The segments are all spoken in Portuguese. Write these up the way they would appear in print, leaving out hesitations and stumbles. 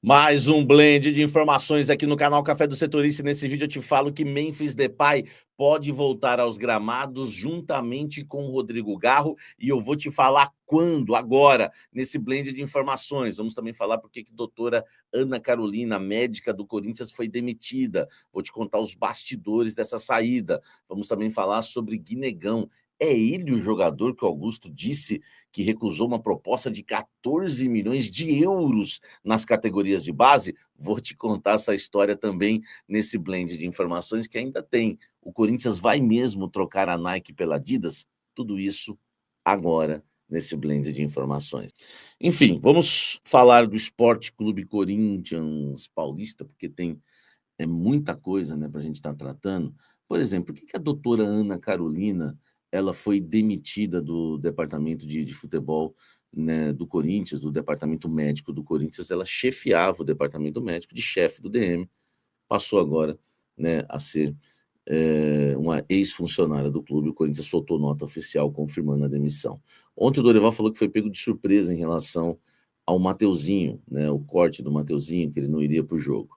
Mais um blend de informações aqui no canal Café do Setorista. Nesse vídeo eu te falo que Memphis Depay pode voltar aos gramados juntamente com o Rodrigo Garro e eu vou te falar quando, agora, nesse blend de informações. Vamos também falar porque que a doutora Ana Carolina, médica do Corinthians, foi demitida. Vou te contar os bastidores dessa saída. Vamos também falar sobre Guinegão. É ele o jogador que o Augusto disse que recusou uma proposta de 14 milhões de euros nas categorias de base? Vou te contar essa história também nesse blend de informações que ainda tem. O Corinthians vai mesmo trocar a Nike pela Adidas? Tudo isso agora nesse blend de informações. Enfim, vamos falar do Esporte Clube Corinthians Paulista, porque tem muita coisa, né, para a gente estar tratando. Por exemplo, por que a doutora Ana Carolina ela foi demitida do departamento de futebol, né, do Corinthians, do departamento médico do Corinthians? Ela chefiava o departamento médico de chefe do DM, passou agora, né, a ser uma ex-funcionária do clube. O Corinthians soltou nota oficial confirmando a demissão. Ontem o Dorival falou que foi pego de surpresa em relação ao Mateuzinho, né, o corte do Mateuzinho, que ele não iria para o jogo.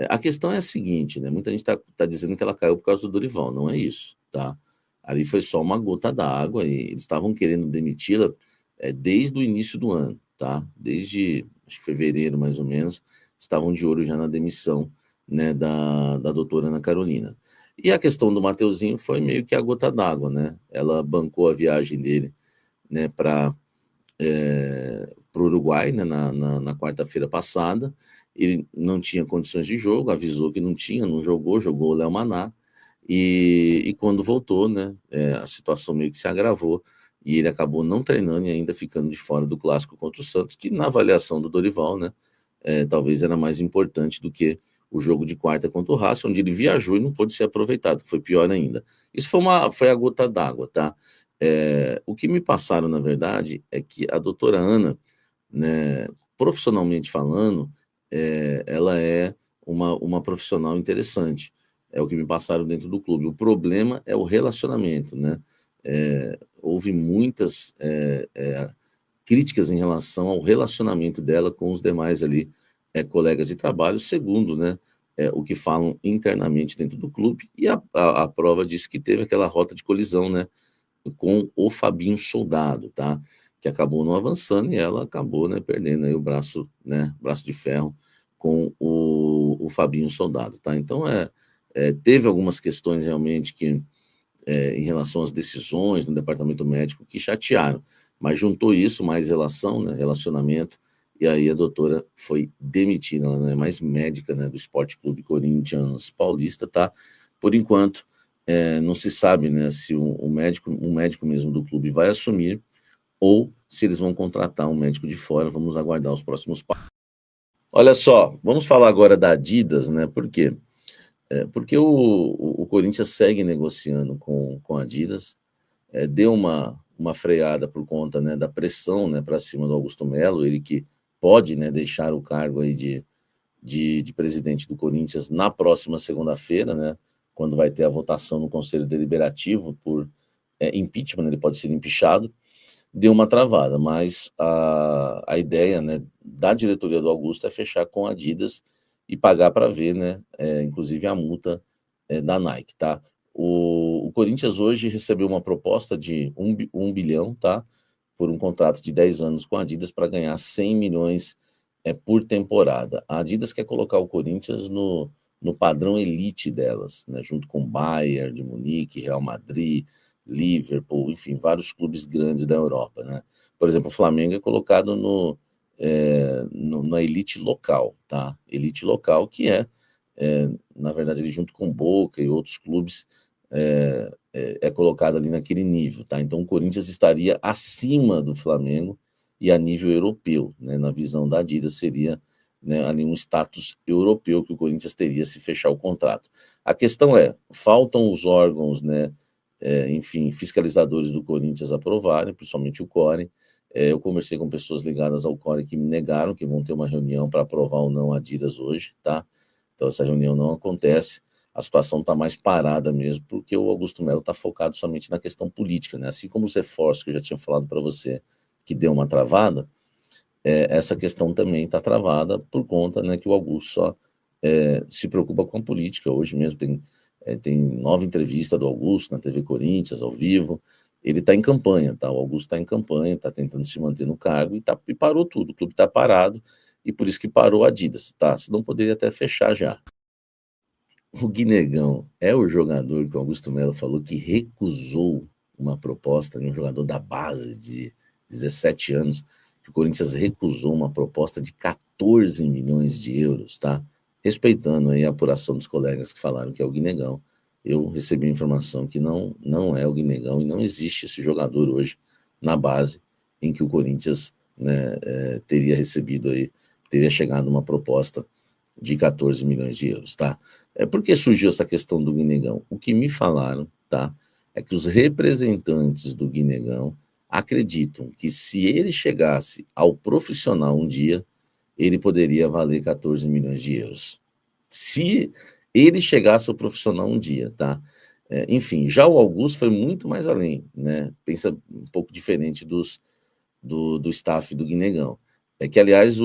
A questão é a seguinte, né, muita gente tá dizendo que ela caiu por causa do Dorival, não é isso, tá? Ali foi só uma gota d'água e eles estavam querendo demiti-la desde o início do ano, tá? Desde, acho que fevereiro, mais ou menos, estavam de olho já na demissão, né, da doutora Ana Carolina. E a questão do Mateuzinho foi meio que a gota d'água, né? Ela bancou a viagem dele, né, para o Uruguai, né, na quarta-feira passada. Ele não tinha condições de jogo, avisou que não tinha, não jogou, jogou o Léo Maná. E quando voltou, né, a situação meio que se agravou e ele acabou não treinando e ainda ficando de fora do clássico contra o Santos, que na avaliação do Dorival, né, talvez era mais importante do que o jogo de quarta contra o Racing, onde ele viajou e não pôde ser aproveitado, que foi pior ainda. Isso foi a gota d'água, tá? O que me passaram, na verdade, é que a doutora Ana, né, profissionalmente falando, ela é uma profissional interessante. É o que me passaram dentro do clube. O problema é o relacionamento, né? Houve muitas críticas em relação ao relacionamento dela com os demais ali colegas de trabalho, segundo, né, o que falam internamente dentro do clube, e a prova disso que teve aquela rota de colisão, né, com o Fabinho Soldado, tá? Que acabou não avançando e ela acabou, né, perdendo aí o braço, né, braço de ferro com o Fabinho Soldado, tá? Então, teve algumas questões realmente que, em relação às decisões no departamento médico, que chatearam, mas juntou isso, mais relação, né, relacionamento, e aí a doutora foi demitida, ela não é mais médica, né, do Esporte Clube Corinthians Paulista, tá? Por enquanto, não se sabe, né, se um médico mesmo do clube vai assumir ou se eles vão contratar um médico de fora. Vamos aguardar os próximos passos. Olha só, vamos falar agora da Adidas, né? Por quê? Porque o Corinthians segue negociando com a Adidas, deu uma freada por conta, né, da pressão, né, para cima do Augusto Melo, ele que pode, né, deixar o cargo aí de presidente do Corinthians na próxima segunda-feira, né, quando vai ter a votação no Conselho Deliberativo por impeachment, ele pode ser empichado. Deu uma travada, mas a ideia, né, da diretoria do Augusto é fechar com a Adidas e pagar para ver, né, inclusive a multa da Nike, tá? O Corinthians hoje recebeu uma proposta de 1 bilhão, tá? Por um contrato de 10 anos com a Adidas para ganhar 100 milhões por temporada. A Adidas quer colocar o Corinthians no padrão elite delas, né? Junto com Bayern de Munique, Real Madrid, Liverpool, enfim, vários clubes grandes da Europa, né? Por exemplo, o Flamengo é colocado na elite local, tá? Elite local que na verdade, ele junto com Boca e outros clubes é colocado ali naquele nível, tá? Então, o Corinthians estaria acima do Flamengo e a nível europeu, né? Na visão da Adidas seria, né, ali um status europeu que o Corinthians teria se fechar o contrato. A questão faltam os órgãos, né, enfim, fiscalizadores do Corinthians aprovarem, principalmente o CORE. Eu conversei com pessoas ligadas ao CORE que me negaram que vão ter uma reunião para aprovar ou não a Adidas hoje, tá? Então, essa reunião não acontece. A situação está mais parada mesmo, porque o Augusto Melo está focado somente na questão política, né? Assim como os reforços que eu já tinha falado para você, que deu uma travada, essa questão também está travada por conta, né, que o Augusto só se preocupa com a política. Hoje mesmo tem nova entrevista do Augusto na TV Corinthians, ao vivo. Ele está em campanha, tá? O Augusto está em campanha, está tentando se manter no cargo e parou tudo. O clube está parado e por isso que parou a Adidas, tá? Senão poderia até fechar já. O Guinegão é o jogador que o Augusto Melo falou que recusou uma proposta de um jogador da base de 17 anos, que o Corinthians recusou uma proposta de 14 milhões de euros, tá? Respeitando aí a apuração dos colegas que falaram que é o Guinegão, eu recebi a informação que não é o Guinegão e não existe esse jogador hoje na base em que o Corinthians, né, teria recebido aí, teria chegado uma proposta de 14 milhões de euros, tá? Por que surgiu essa questão do Guinegão? O que me falaram, tá, é que os representantes do Guinegão acreditam que se ele chegasse ao profissional um dia, ele poderia valer 14 milhões de euros. Se ele chegasse ao profissional um dia, tá? Enfim, já o Augusto foi muito mais além, né? Pensa um pouco diferente do staff do Guinegão. Que, aliás,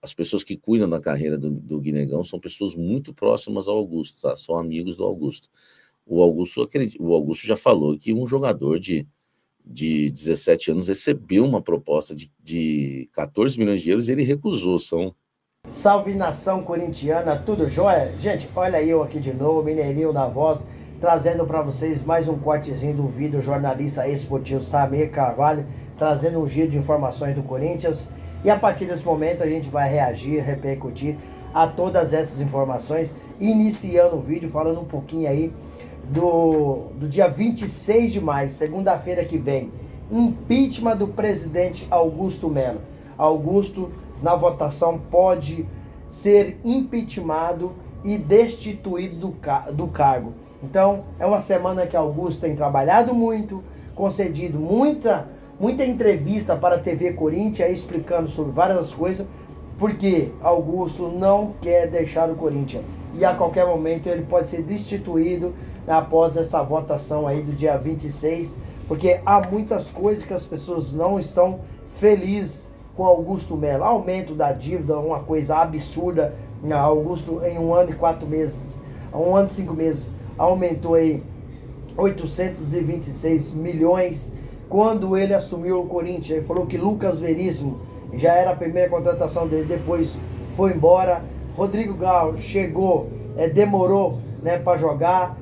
as pessoas que cuidam da carreira do Guinegão são pessoas muito próximas ao Augusto, tá? São amigos do Augusto. O Augusto já falou que um jogador de 17 anos recebeu uma proposta de 14 milhões de euros e ele recusou. Salve nação corintiana, tudo jóia? Gente, olha eu aqui de novo, Mineirinho da Voz, trazendo para vocês mais um cortezinho do vídeo jornalista esportivo Samir Carvalho, trazendo um giro de informações do Corinthians. E a partir desse momento a gente vai reagir, repercutir a todas essas informações, iniciando o vídeo falando um pouquinho aí do dia 26 de maio, segunda-feira que vem. Impeachment do presidente Augusto Melo. Augusto, na votação, pode ser impeachmentado e destituído do cargo. Então, é uma semana que Augusto tem trabalhado muito, concedido muita entrevista para a TV Corinthians, explicando sobre várias coisas, porque Augusto não quer deixar o Corinthians. E a qualquer momento ele pode ser destituído após essa votação aí do dia 26, porque há muitas coisas que as pessoas não estão felizes com Augusto Melo. Aumento da dívida, uma coisa absurda. Augusto, em 1 ano e 4 meses, 1 ano e 5 meses, aumentou aí 826 milhões. Quando ele assumiu o Corinthians, ele falou que Lucas Veríssimo já era a primeira contratação dele, depois foi embora. Rodrigo Galo chegou, demorou, né, para jogar.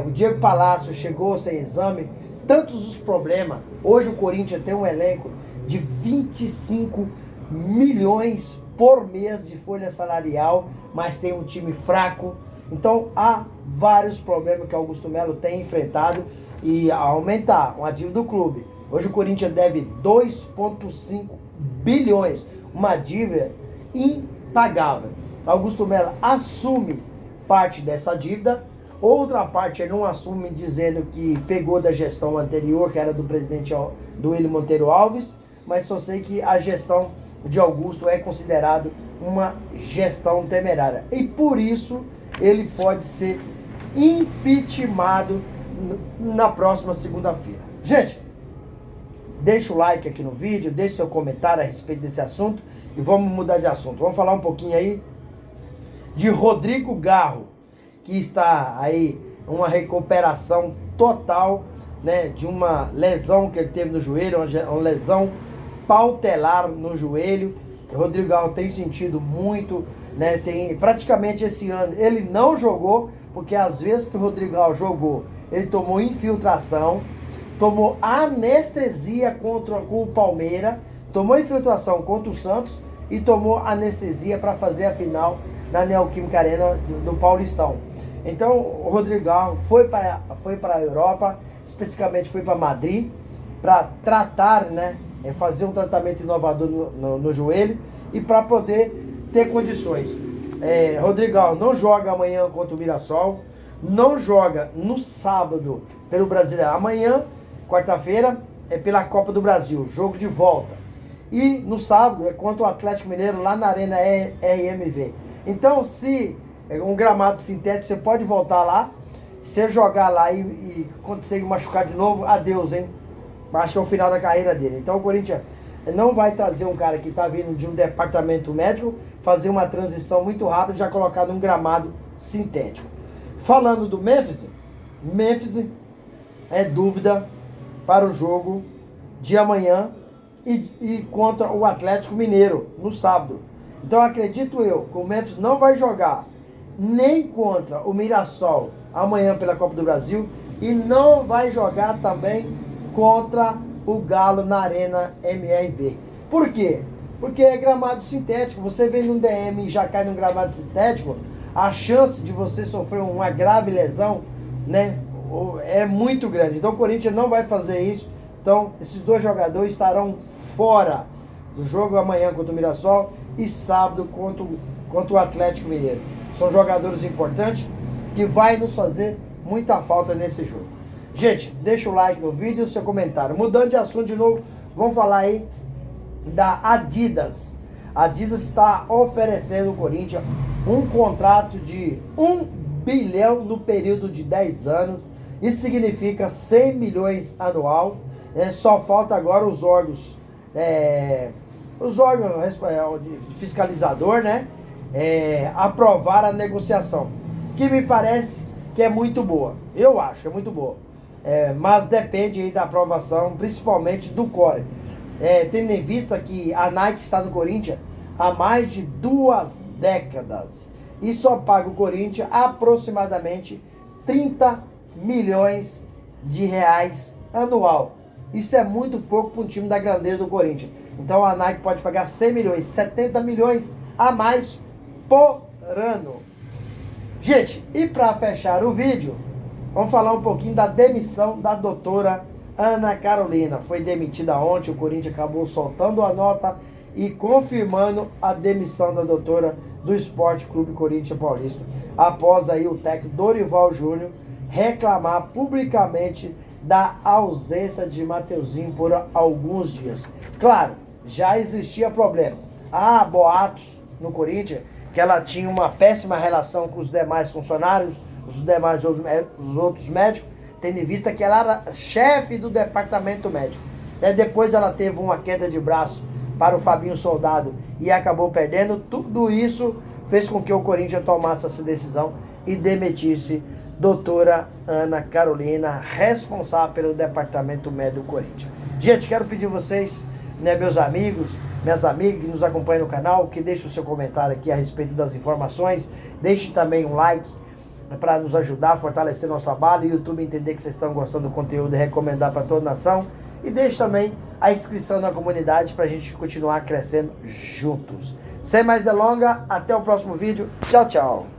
O Diego Palácio chegou sem exame. Tantos os problemas. Hoje o Corinthians tem um elenco de 25 milhões por mês de folha salarial, mas tem um time fraco. Então há vários problemas que Augusto Melo tem enfrentado e aumentar a dívida do clube. Hoje o Corinthians deve 2,5 bilhões, uma dívida impagável. Augusto Melo assume parte dessa dívida, outra parte ele não assume, dizendo que pegou da gestão anterior, que era do presidente do Willian Monteiro Alves, mas só sei que a gestão de Augusto é considerado uma gestão temerária. E por isso ele pode ser impeachmentado na próxima segunda-feira. Gente, deixa o like aqui no vídeo, deixa seu comentário a respeito desse assunto e vamos mudar de assunto. Vamos falar um pouquinho aí de Rodrigo Garro, que está aí uma recuperação total, né, de uma lesão que ele teve no joelho, uma lesão pautelar no joelho. O Rodrigo Garro tem sentido muito, né, praticamente esse ano ele não jogou, porque às vezes que o Rodrigo Garro jogou, ele tomou infiltração, tomou anestesia com o Palmeiras, tomou infiltração contra o Santos e tomou anestesia para fazer a final na Neoquímica Arena do Paulistão. Então o Rodrigo Garro foi para a Europa, especificamente foi para Madrid, para tratar, né, fazer um tratamento inovador no joelho e para poder ter condições. Rodrigo Garro não joga amanhã contra o Mirassol, não joga no sábado pelo Brasileiro. Amanhã, quarta-feira, é pela Copa do Brasil, jogo de volta. E no sábado é contra o Atlético Mineiro lá na Arena RMV. Então, se é um gramado sintético, você pode voltar lá. Se jogar lá e conseguir machucar de novo, adeus, hein? Acho que é o final da carreira dele. Então o Corinthians não vai trazer um cara que está vindo de um departamento médico, fazer uma transição muito rápida e já colocar num gramado sintético. Falando do Memphis, Memphis é dúvida para o jogo de amanhã e contra o Atlético Mineiro no sábado. Então acredito eu que o Memphis não vai jogar nem contra o Mirassol amanhã pela Copa do Brasil e não vai jogar também contra o Galo na Arena MRV. Por quê? Porque é gramado sintético. Você vem num DM e já cai num gramado sintético, a chance de você sofrer uma grave lesão, né, é muito grande. Então o Corinthians não vai fazer isso. Então esses dois jogadores estarão fora do jogo amanhã contra o Mirassol e sábado contra o Atlético Mineiro. São jogadores importantes que vai nos fazer muita falta nesse jogo. Gente, deixa o like no vídeo e o seu comentário. Mudando de assunto de novo, vamos falar aí da Adidas. A Adidas está oferecendo ao Corinthians um contrato de 1 bilhão no período de 10 anos. Isso significa 100 milhões anual. Só falta agora os órgãos de fiscalizador, né? Aprovar a negociação, que me parece que é muito boa. Eu acho que é muito boa. Mas depende aí da aprovação, principalmente do Core. Tendo em vista que a Nike está no Corinthians há mais de 2 décadas e só paga o Corinthians aproximadamente 30 milhões de reais anual. Isso é muito pouco para um time da grandeza do Corinthians. Então a Nike pode pagar 100 milhões, 70 milhões a mais por ano. Gente, e para fechar o vídeo, vamos falar um pouquinho da demissão da doutora Ana Carolina. Foi demitida ontem, o Corinthians acabou soltando a nota e confirmando a demissão da doutora do Esporte Clube Corinthians Paulista, após aí o técnico Dorival Júnior reclamar publicamente da ausência de Mateuzinho por alguns dias. Claro, já existia problema. Há boatos no Corinthians que ela tinha uma péssima relação com os demais funcionários, os outros médicos, tendo em vista que ela era chefe do departamento médico. Depois ela teve uma queda de braço para o Fabinho Soldado e acabou perdendo. Tudo isso fez com que o Corinthians tomasse essa decisão e demitisse doutora Ana Carolina, responsável pelo departamento médico do Corinthians. Gente, quero pedir a vocês, né, meus amigos, minhas amigas que nos acompanham no canal, que deixem o seu comentário aqui a respeito das informações. Deixe também um like para nos ajudar a fortalecer nosso trabalho e o YouTube entender que vocês estão gostando do conteúdo e recomendar para toda a nação. E deixe também a inscrição na comunidade para a gente continuar crescendo juntos. Sem mais delongas, até o próximo vídeo. Tchau, tchau.